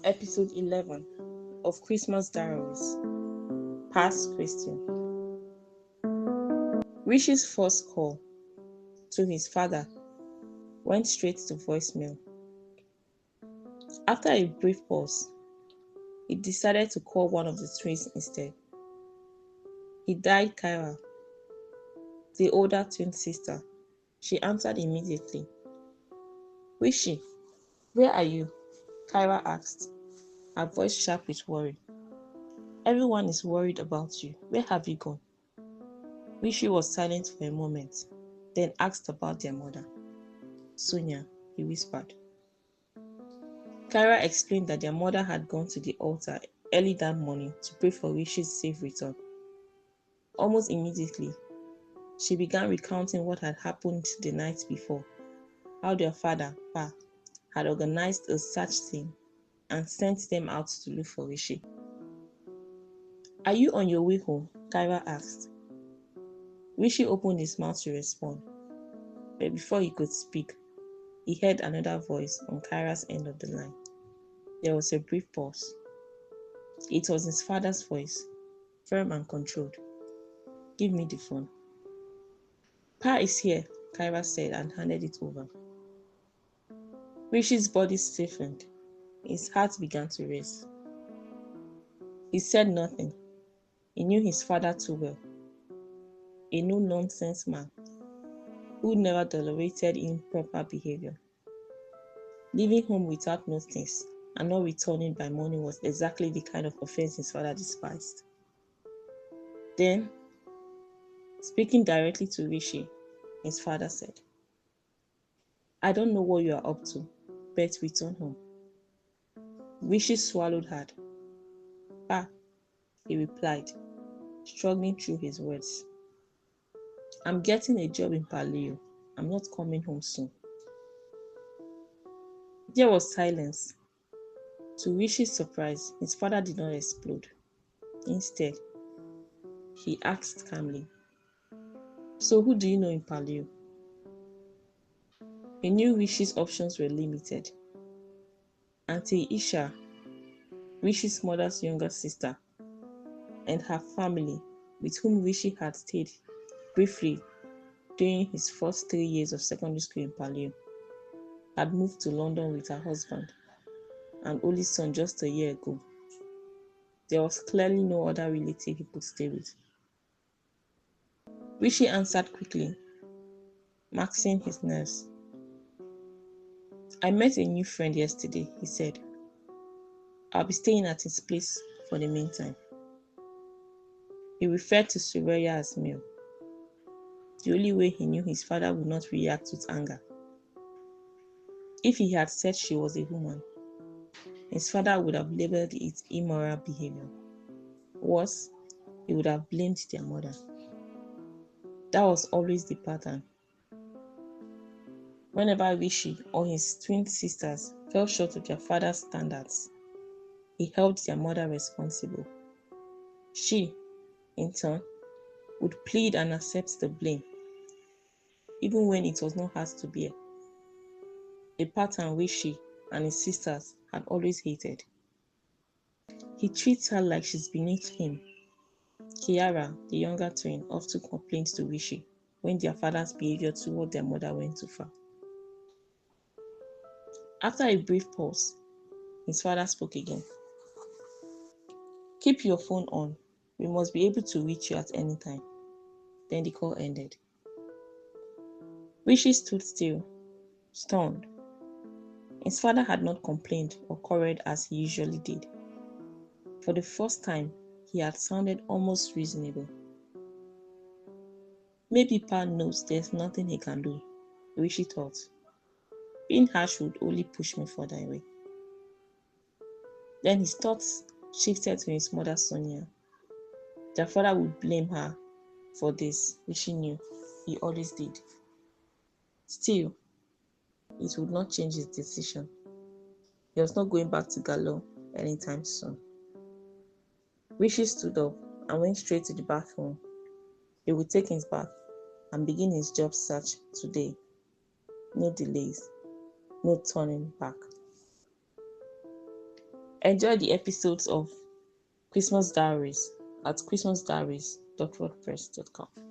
Episode 11 of Christmas Dowries. Past question. Rishi's first call to his father went straight to voicemail. After a brief pause, he decided to call one of the twins instead. He dialed Kyra, the older twin sister. She answered immediately. Rishi, where are you? Kyra asked, her voice sharp with worry. Everyone is worried about you. Where have you gone? Rishi was silent for a moment, then asked about their mother. Sonia, he whispered. Kyra explained that their mother had gone to the altar early that morning to pray for Rishi's safe return. Almost immediately, she began recounting what had happened the night before, how their father, Pa, had organized a search team and sent them out to look for Rishi. Are you on your way home? Kyra asked. Rishi opened his mouth to respond, but before he could speak, he heard another voice on Kyra's end of the line. There was a brief pause. It was his father's voice, firm and controlled. Give me the phone. Pa is here, Kyra said and handed it over. Rishi's body stiffened. His heart began to race. He said nothing. He knew his father too well. A no-nonsense man who never tolerated improper behavior. Leaving home without notice and not returning by morning was exactly the kind of offense his father despised. Then, speaking directly to Rishi, his father said, I don't know what you are up to, but return home. Rishi swallowed hard. Pa, he replied, struggling through his words. I'm getting a job in Paleo. I'm not coming home soon. There was silence. To Rishi's surprise, his father did not explode. Instead, he asked calmly, So who do you know in Paleo? He knew Rishi's options were limited. Auntie Isha, Rishi's mother's younger sister, and her family, with whom Rishi had stayed briefly during his first 3 years of secondary school in Paleo, had moved to London with her husband and only son just a year ago. There was clearly no other relative he could stay with. Rishi answered quickly, maxing his nerves. I met a new friend yesterday, he said. I'll be staying at his place for the meantime. He referred to Suraya as Mel, the only way he knew his father would not react with anger. If he had said she was a woman, his father would have labeled it immoral behavior. Worse, he would have blamed their mother. That was always the pattern. Whenever Rishi or his twin sisters fell short of their father's standards, he held their mother responsible. She, in turn, would plead and accept the blame, even when it was not hers to bear. A pattern Rishi and his sisters had always hated. He treats her like she's beneath him. Kyra, the younger twin, often complained to Rishi when their father's behavior toward their mother went too far. After a brief pause, his father spoke again. Keep your phone on. We must be able to reach you at any time. Then the call ended. Rishi stood still, stunned. His father had not complained or quarreled as he usually did. For the first time, he had sounded almost reasonable. Maybe Pa knows there's nothing he can do, Rishi thought. Being harsh would only push me further away. Then his thoughts shifted to his mother Sonia. Their father would blame her for this, which he knew he always did. Still, it would not change his decision. He was not going back to Gallo anytime soon. Rishi stood up and went straight to the bathroom. He would take his bath and begin his job search today. No delays, no turning back. Enjoy the episodes of Christmas Diaries at christmasdiaries.wordpress.com.